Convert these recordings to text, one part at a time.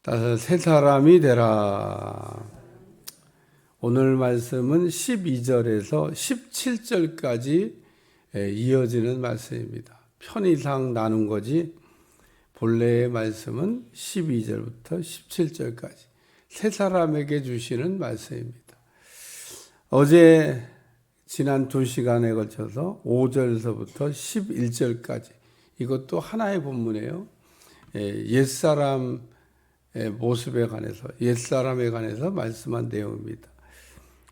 따라서 새 사람이 되라. 오늘 말씀은 12절에서 17절까지 이어지는 말씀입니다. 편의상 나눈 거지 본래의 말씀은 12절부터 17절까지 새 사람에게 주시는 말씀입니다. 어제 지난 2시간에 걸쳐서 5절서부터 11절까지 이것도 하나의 본문이에요. 옛사람의 모습에 관해서 옛사람에 관해서 말씀한 내용입니다.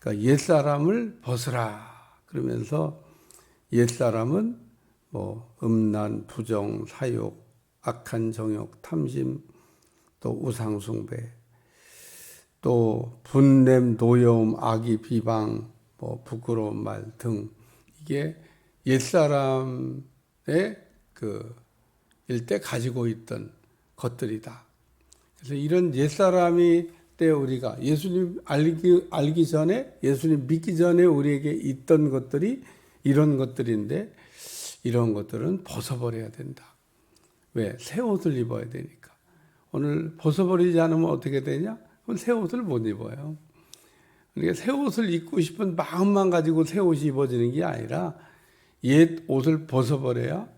그러니까 옛사람을 벗으라 그러면서 옛사람은 음란, 부정, 사욕, 악한 정욕, 탐심, 또 우상숭배, 또 분냄, 노여움, 악의, 비방, 부끄러운 말 등 이게 옛사람의 일때 가지고 있던 것들이다. 그래서 이런 옛사람이 때 우리가 예수님 알기 전에 예수님 믿기 전에 우리에게 있던 것들이 이런 것들인데 이런 것들은 벗어버려야 된다. 왜? 새 옷을 입어야 되니까. 오늘 벗어버리지 않으면 어떻게 되냐? 그럼 새 옷을 못 입어요. 그러니까 새 옷을 입고 싶은 마음만 가지고 새 옷이 입어지는 게 아니라 옛 옷을 벗어버려야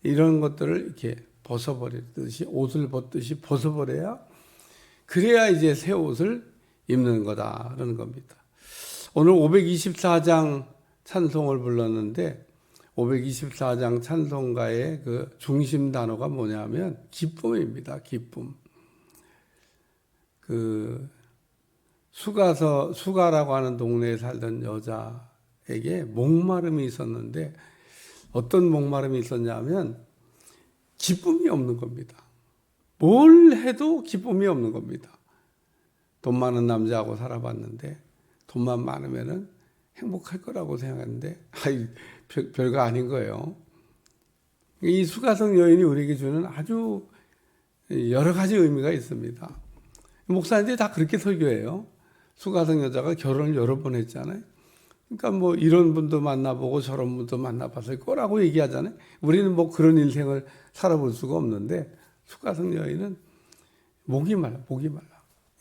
이런 것들을 이렇게 벗어버리듯이 옷을 벗듯이 벗어버려야 그래야 이제 새 옷을 입는 거다라는 겁니다. 오늘 524장 찬송을 불렀는데 524장 찬송가의 그 중심 단어가 뭐냐면 기쁨입니다. 기쁨. 수가라고 하는 동네에 살던 여자에게 목마름이 있었는데 어떤 목마름이 있었냐면 기쁨이 없는 겁니다. 뭘 해도 기쁨이 없는 겁니다. 돈 많은 남자하고 살아봤는데 돈만 많으면은 행복할 거라고 생각했는데 별거 아닌 거예요. 이 수가성 여인이 우리에게 주는 아주 여러 가지 의미가 있습니다. 목사님들이 다 그렇게 설교해요. 수가성 여자가 결혼을 여러 번 했잖아요. 그러니까 이런 분도 만나보고 저런 분도 만나봤을 거라고 얘기하잖아요. 우리는 그런 인생을 살아볼 수가 없는데 수가성 여인은 목이 말라.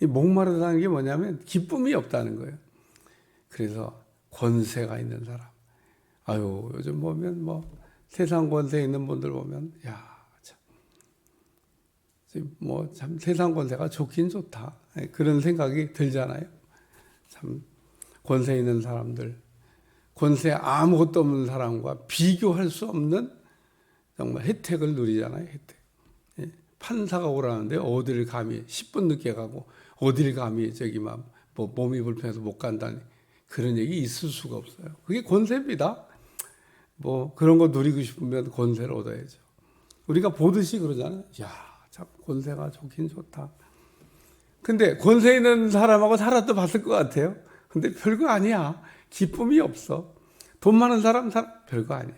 이 목마르다는 게 뭐냐면 기쁨이 없다는 거예요. 그래서 권세가 있는 사람. 요즘 보면 세상 권세 있는 분들 보면 참 세상 권세가 좋긴 좋다. 그런 생각이 들잖아요. 참 권세 있는 사람들, 권세 아무것도 없는 사람과 비교할 수 없는 정말 혜택을 누리잖아요. 혜택. 판사가 오라는데 어디를 감히 10분 늦게 가고 어디를 감히 몸이 불편해서 못 간다니 그런 얘기 있을 수가 없어요. 그게 권세입니다. 그런 거 누리고 싶으면 권세를 얻어야죠. 우리가 보듯이 그러잖아요. 참 권세가 좋긴 좋다. 근데 권세 있는 사람하고 살아도 봤을 것 같아요. 근데 별거 아니야. 기쁨이 없어. 돈 많은 사람 별거 아니야.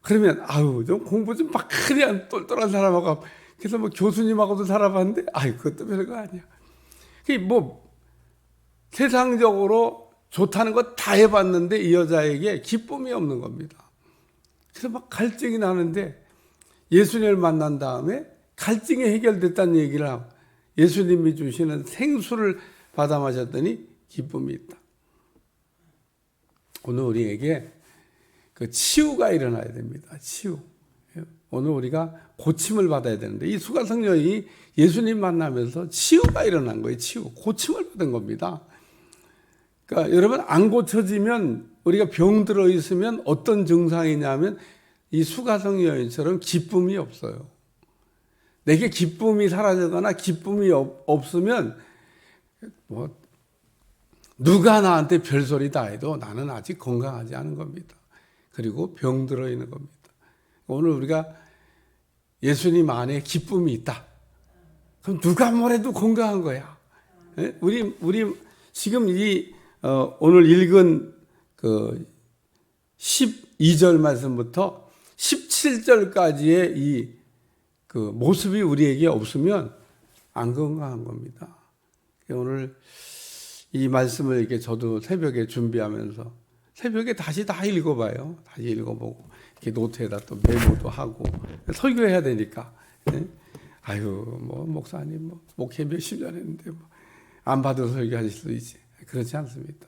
그러면 좀 공부 좀 막하니 똘똘한 사람하고 그래서 교수님하고도 살아봤는데 그것도 별거 아니야. 세상적으로 좋다는 거 다 해봤는데 이 여자에게 기쁨이 없는 겁니다. 그래서 갈증이 나는데 예수님을 만난 다음에 갈증이 해결됐다는 얘기를 하고 예수님이 주시는 생수를 받아 마셨더니 기쁨이 있다. 오늘 우리에게 치유가 일어나야 됩니다. 치유. 오늘 우리가 고침을 받아야 되는데 이 수가성 여인이 예수님 만나면서 치유가 일어난 거예요. 치유. 고침을 받은 겁니다. 그러니까 여러분 안 고쳐지면 우리가 병 들어 있으면 어떤 증상이냐면 이 수가성 여인처럼 기쁨이 없어요. 내게 기쁨이 사라지거나 기쁨이 없으면 누가 나한테 별소리 다 해도 나는 아직 건강하지 않은 겁니다. 그리고 병 들어 있는 겁니다. 오늘 우리가 예수님 안에 기쁨이 있다. 그럼 누가 뭐래도 건강한 거야. 우리 지금 오늘 읽은 12절 말씀부터 17절까지의 이 모습이 우리에게 없으면 안 건강한 겁니다. 오늘 이 말씀을 이렇게 저도 새벽에 준비하면서 새벽에 다시 다 읽어봐요. 다시 읽어보고 이렇게 노트에다 또 메모도 하고 설교해야 되니까 아유, 뭐 목사님 뭐 목회 몇십 년 했는데 뭐 안 받아서 설교하실 수도 있지. 그렇지 않습니다.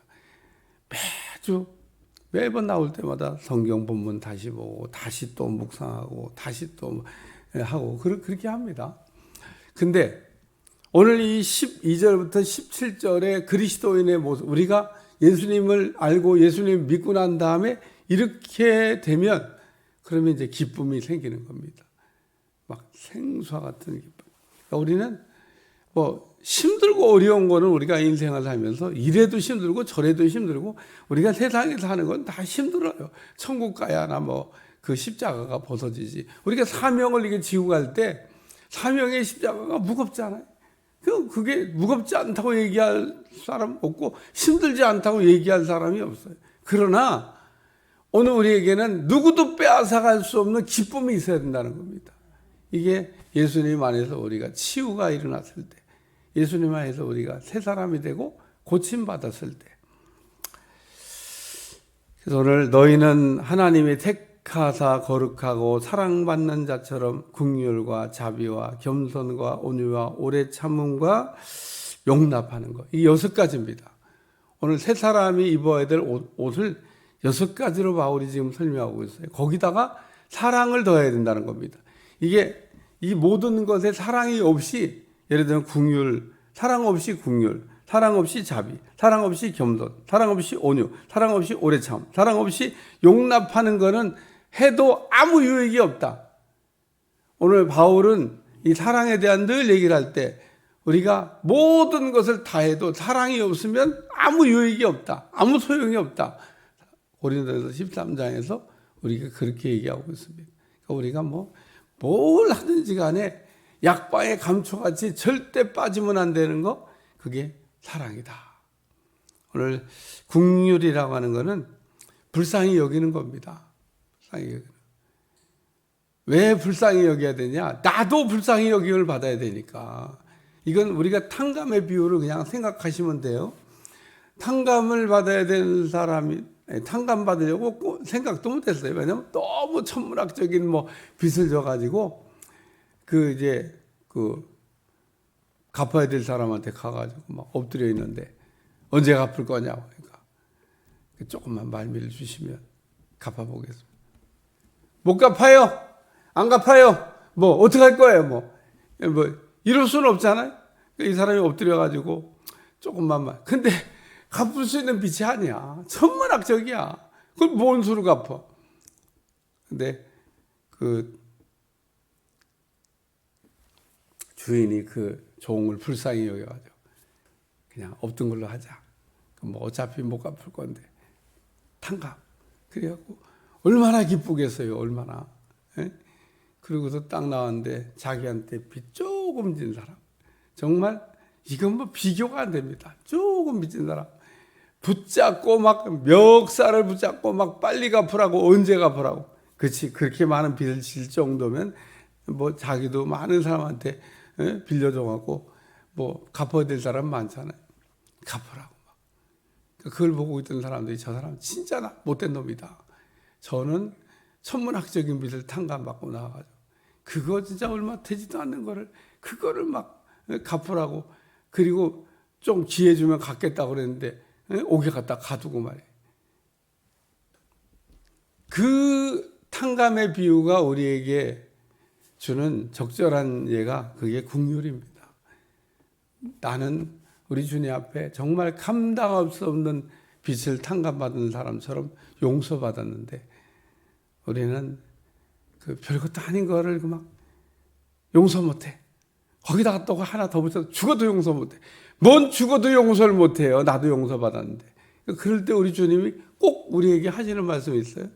매번 나올 때마다 성경 본문 다시 보고 다시 또 묵상하고 다시 또 하고 그렇게 합니다. 근데 오늘 이 12절부터 17절의 그리스도인의 모습, 우리가 예수님을 알고 예수님 믿고 난 다음에 이렇게 되면 그러면 이제 기쁨이 생기는 겁니다. 막 생수와 같은 기쁨. 그러니까 우리는 뭐 힘들고 어려운 거는 우리가 인생을 살면서 이래도 힘들고 저래도 힘들고 우리가 세상에 사는 건 다 힘들어요. 천국 가야 하나 뭐 그 십자가가 벗어지지. 우리가 사명을 이게 지고 갈 때 사명의 십자가가 무겁잖아요. 그게 무겁지 않다고 얘기할 사람 없고 힘들지 않다고 얘기할 사람이 없어요. 그러나 오늘 우리에게는 누구도 빼앗아갈 수 없는 기쁨이 있어야 된다는 겁니다. 이게 예수님 안에서 우리가 치유가 일어났을 때, 예수님 안에서 우리가 새 사람이 되고 고침받았을 때. 그래서 오늘 너희는 하나님의 택하사 거룩하고 사랑받는 자처럼 긍휼과 자비와 겸손과 온유와 오래 참음과 용납하는 것. 이 6가지입니다. 오늘 새 사람이 입어야 될 옷을 6가지로 바울이 지금 설명하고 있어요. 거기다가 사랑을 더해야 된다는 겁니다. 이게 이 모든 것에 사랑이 없이, 예를 들면 긍휼, 사랑 없이 긍휼, 사랑 없이 자비, 사랑 없이 겸손, 사랑 없이 온유, 사랑 없이 오래 참, 사랑 없이 용납하는 것은 해도 아무 유익이 없다. 오늘 바울은 이 사랑에 대한 늘 얘기를 할 때 우리가 모든 것을 다 해도 사랑이 없으면 아무 유익이 없다. 아무 소용이 없다. 고린도전서 13장에서 우리가 그렇게 얘기하고 있습니다. 그러니까 우리가 뭘 하든지 간에 약방의 감초같이 절대 빠지면 안 되는 거, 그게 사랑이다. 오늘 긍휼이라고 하는 거는 불쌍히 여기는 겁니다. 불쌍히 여기는. 왜 불쌍히 여겨야 되냐? 나도 불쌍히 여김을 받아야 되니까. 이건 우리가 탕감의 비유를 그냥 생각하시면 돼요. 탕감을 받아야 되는 사람이 탕감 받으려고 생각도 못했어요. 왜냐하면 너무 천문학적인 빚을 져가지고 갚아야 될 사람한테 가가지고 막 엎드려 있는데 언제 갚을 거냐고. 그러니까 조금만 말미를 주시면 갚아보겠습니다. 못 갚아요. 안 갚아요. 어떻게 할 거예요? 이럴 수는 없잖아요. 이 사람이 엎드려가지고 조금만. 근데 갚을 수 있는 빚이 아니야. 천문학적이야. 그걸 뭔 수로 갚아? 근데 주인이 종을 불쌍히 여겨가지고 그냥 없던 걸로 하자. 어차피 못 갚을 건데 탕감. 그래갖고 얼마나 기쁘겠어요. 얼마나. 에? 그러고서 딱 나왔는데 자기한테 빚 조금 진 사람. 정말 이건 비교가 안 됩니다. 조금 빚진 사람. 붙잡고 멱살을 붙잡고 빨리 갚으라고, 언제 갚으라고. 그렇지. 그렇게 많은 빚을 질 정도면 자기도 많은 사람한테 빌려줘갖고 갚아야 될 사람 많잖아요. 갚으라고 그걸 보고 있던 사람들이 저 사람 진짜 못된 놈이다. 저는 천문학적인 빚을 탕감받고 나와가지고 그거 진짜 얼마 되지도 않는 거를 그거를 갚으라고. 그리고 좀 기회 주면 갚겠다고 그랬는데 옥에 갖다 가두고 말이에요. 그 탕감의 비유가 우리에게 주는 적절한 예가 그게 긍휼입니다. 나는 우리 주님 앞에 정말 감당할 수 없는 빚을 탕감받은 사람처럼 용서받았는데 우리는 별것도 아닌 거를 용서 못해. 거기다가 또 하나 더 붙여서 죽어도 용서 못해. 뭔 죽어도 용서를 못해요. 나도 용서받았는데. 그럴 때 우리 주님이 꼭 우리에게 하시는 말씀이 있어요.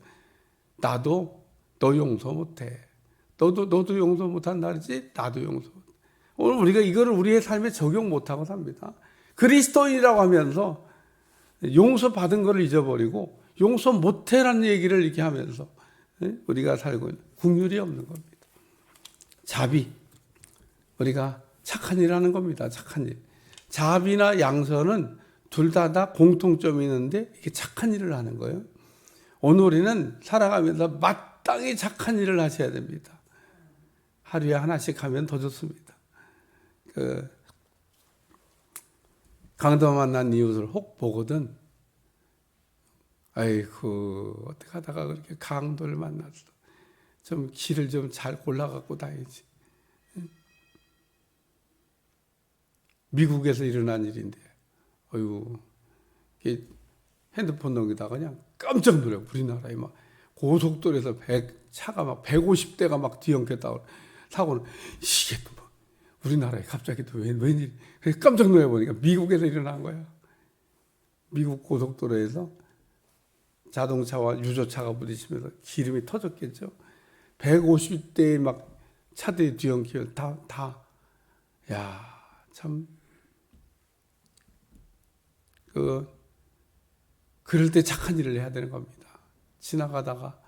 나도 너 용서 못해. 너도 용서 못한 날이지 나도 용서 못해. 오늘 우리가 이거를 우리의 삶에 적용 못하고 삽니다. 그리스도인이라고 하면서 용서받은 거를 잊어버리고 용서 못해라는 얘기를 이렇게 하면서 우리가 살고 있는 긍휼이 없는 겁니다. 자비. 우리가 착한 일 하는 겁니다. 착한 일. 자비나 양선은 둘 다 공통점이 있는데 이게 착한 일을 하는 거예요. 오늘 우리는 살아가면서 마땅히 착한 일을 하셔야 됩니다. 하루에 하나씩 하면 더 좋습니다. 강도 만난 이웃을 혹 보거든, 아이고 어떻게 하다가 그렇게 강도를 만났어. 좀 길을 좀 잘 골라갖고 다니지. 미국에서 일어난 일인데, 어이구, 핸드폰 넘기다가 그냥 깜짝 놀래요. 우리나라에 막 고속도로에서 차가 막 150대가 막 뒤엉켰다고 사고는, 이게 또 뭐, 우리나라에 갑자기 또 웬일? 그래서 깜짝 놀래 보니까 미국에서 일어난 거야. 미국 고속도로에서 자동차와 유조차가 부딪히면서 기름이 터졌겠죠. 150대의 막 차들이 뒤엉키면 야, 참, 그럴 때 착한 일을 해야 되는 겁니다. 지나가다가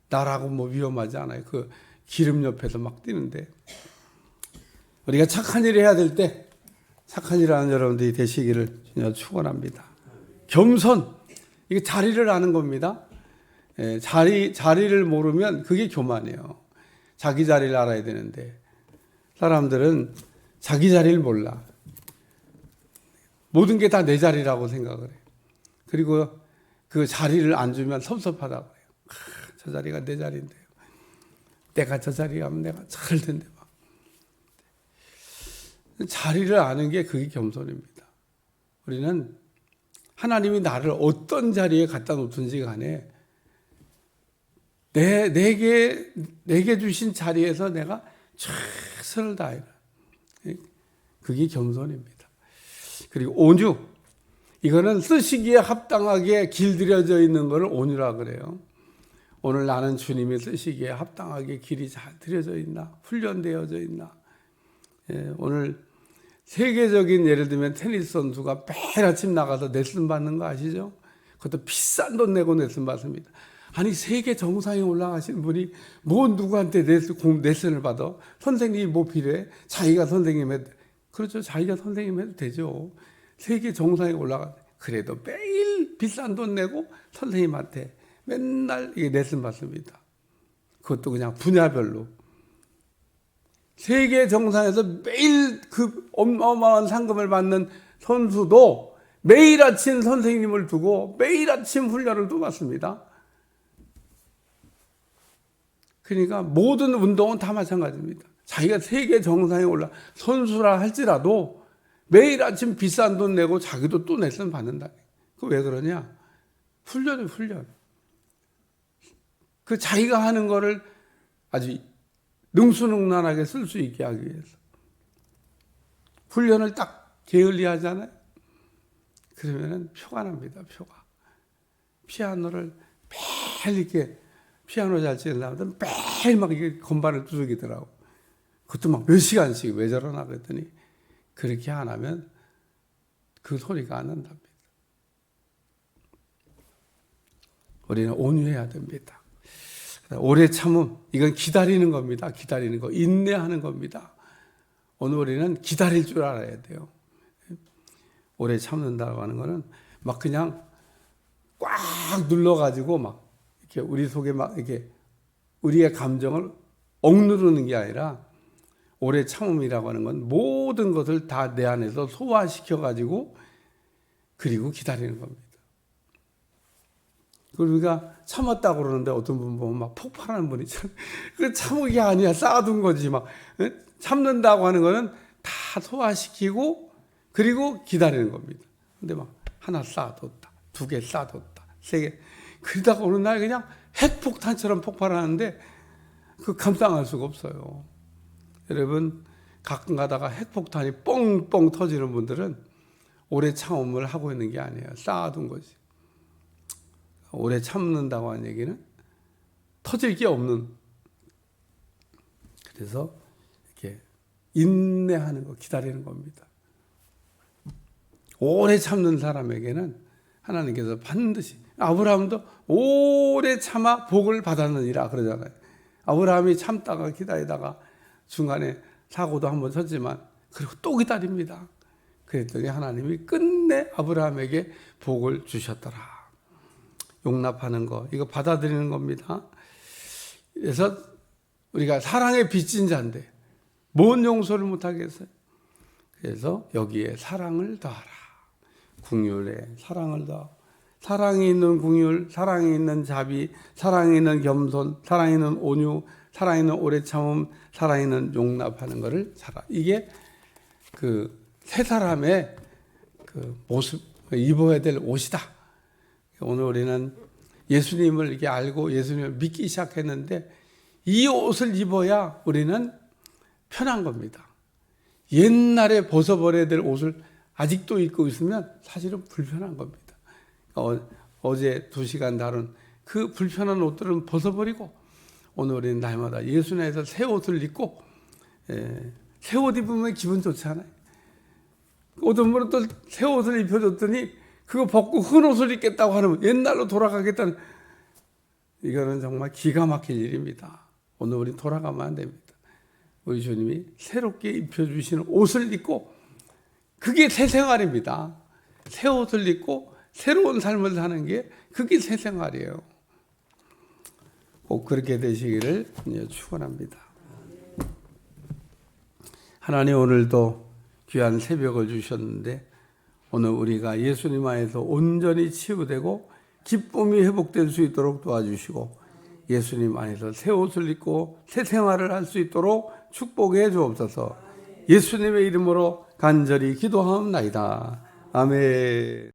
나라고 뭐 위험하지 않아요. 그 기름 옆에서 막 뛰는데, 우리가 착한 일을 해야 될 때 착한 일을 하는 여러분들이 되시기를 축원합니다. 겸손, 이게 자리를 아는 겁니다. 자리를 모르면 그게 교만이에요. 자기 자리를 알아야 되는데 사람들은 자기 자리를 몰라. 모든 게 다 내 자리라고 생각을 해요. 그리고 그 자리를 안 주면 섭섭하다고 해요. 저 자리가 내 자리인데요. 내가 저 자리에 가면 내가 잘 텐데 막. 자리를 아는 게 그게 겸손입니다. 우리는 하나님이 나를 어떤 자리에 갖다 놓든지 간에 내게 주신 자리에서 내가 최선을 다해라. 그게 겸손입니다. 그리고 온유, 이거는 쓰시기에 합당하게 길들여져 있는 것을 온유라 그래요. 오늘 나는 주님이 쓰시기에 합당하게 길이 잘 들여져 있나, 훈련되어져 있나. 오늘 세계적인, 예를 들면 테니스 선수가 매일 아침 나가서 레슨 받는 거 아시죠? 그것도 비싼 돈 내고 레슨 받습니다. 아니, 세계 정상에 올라가신 분이 뭐 누구한테 레슨을 받아? 선생님이 뭐 필요해? 자기가 선생님 해도, 그렇죠. 자기가 선생님 해도 되죠. 세계 정상에 올라가, 그래도 매일 비싼 돈 내고 선생님한테 맨날 이게 레슨 받습니다. 그것도 그냥 분야별로. 세계 정상에서 매일 그 어마어마한 상금을 받는 선수도 매일 아침 선생님을 두고 매일 아침 훈련을 또 받습니다. 그러니까 모든 운동은 다 마찬가지입니다. 자기가 세계 정상에 올라 선수라 할지라도 매일 아침 비싼 돈 내고 자기도 또 레슨 받는다. 그 왜 그러냐? 훈련이 훈련. 그 자기가 하는 거를 아주 능수능란하게 쓸 수 있게 하기 위해서 훈련을 딱 게을리하잖아요. 그러면은 표가 납니다. 표가. 피아노를 매일 이렇게 피아노 잘 치는 사람들은 매일 막 이게 건반을 두들기더라고. 그것도 막 몇 시간씩 왜 저러나 그랬더니 그렇게 안 하면 그 소리가 안 난답니다. 우리는 온유해야 됩니다. 오래 참음, 이건 기다리는 겁니다. 기다리는 거, 인내하는 겁니다. 오늘 우리는 기다릴 줄 알아야 돼요. 오래 참는다고 하는 거는 막 그냥 꽉 눌러가지고 막 이렇게 우리 속에 막 이렇게 우리의 감정을 억누르는 게 아니라, 오래 참음이라고 하는 건 모든 것을 다 내 안에서 소화시켜가지고 그리고 기다리는 겁니다. 그리고 우리가 참았다고 그러는데 어떤 분 보면 막 폭발하는 분이 있잖아요. 그 참은 게 아니야. 쌓아둔 거지. 막 참는다고 하는 거는 다 소화시키고 그리고 기다리는 겁니다. 근데 막 하나 쌓아뒀다, 2개 쌓아뒀다, 3개. 그러다가 어느 날 그냥 핵폭탄처럼 폭발하는데 그 감당할 수가 없어요. 여러분, 가끔 가다가 핵폭탄이 뻥뻥 터지는 분들은 오래 참음을 하고 있는 게 아니에요. 쌓아둔 거지. 오래 참는다고 하는 얘기는 터질 게 없는. 그래서 이렇게 인내하는 거, 기다리는 겁니다. 오래 참는 사람에게는 하나님께서 반드시, 아브라함도 오래 참아 복을 받았느니라 그러잖아요. 아브라함이 참다가 기다리다가 중간에 사고도 한번 쳤지만 그리고 또 기다립니다. 그랬더니 하나님이 끝내 아브라함에게 복을 주셨더라. 용납하는 거, 이거 받아들이는 겁니다. 그래서 우리가 사랑에 빚진 자인데 뭔 용서를 못하겠어요? 그래서 여기에 사랑을 더하라. 긍휼에 사랑을 더하고, 사랑이 있는 긍휼, 사랑이 있는 자비, 사랑이 있는 겸손, 사랑이 있는 온유, 사랑이 있는 오래 참음, 사랑이 있는 용납하는 것을 살아. 이게 그 세 사람의 그 모습, 입어야 될 옷이다. 오늘 우리는 예수님을 이렇게 알고 예수님을 믿기 시작했는데 이 옷을 입어야 우리는 편한 겁니다. 옛날에 벗어버려야 될 옷을 아직도 입고 있으면 사실은 불편한 겁니다. 어제 2시간 다룬 그 불편한 옷들은 벗어버리고 오늘 우리는 날마다 예수 안에서 새 옷을 입고, 새 옷 입으면 기분 좋잖아요. 어떤 분은 또 새 옷을 입혀줬더니 그거 벗고 흰 옷을 입겠다고 하면 옛날로 돌아가겠다는, 이거는 정말 기가 막힐 일입니다. 오늘 우리 돌아가면 안 됩니다. 우리 주님이 새롭게 입혀주시는 옷을 입고, 그게 새 생활입니다. 새 옷을 입고 새로운 삶을 사는 게 그게 새 생활이에요. 꼭 그렇게 되시기를 축원합니다. 하나님 오늘도 귀한 새벽을 주셨는데 오늘 우리가 예수님 안에서 온전히 치유되고 기쁨이 회복될 수 있도록 도와주시고 예수님 안에서 새 옷을 입고 새 생활을 할 수 있도록 축복해 주옵소서. 예수님의 이름으로 간절히 기도하옵나이다. 아멘.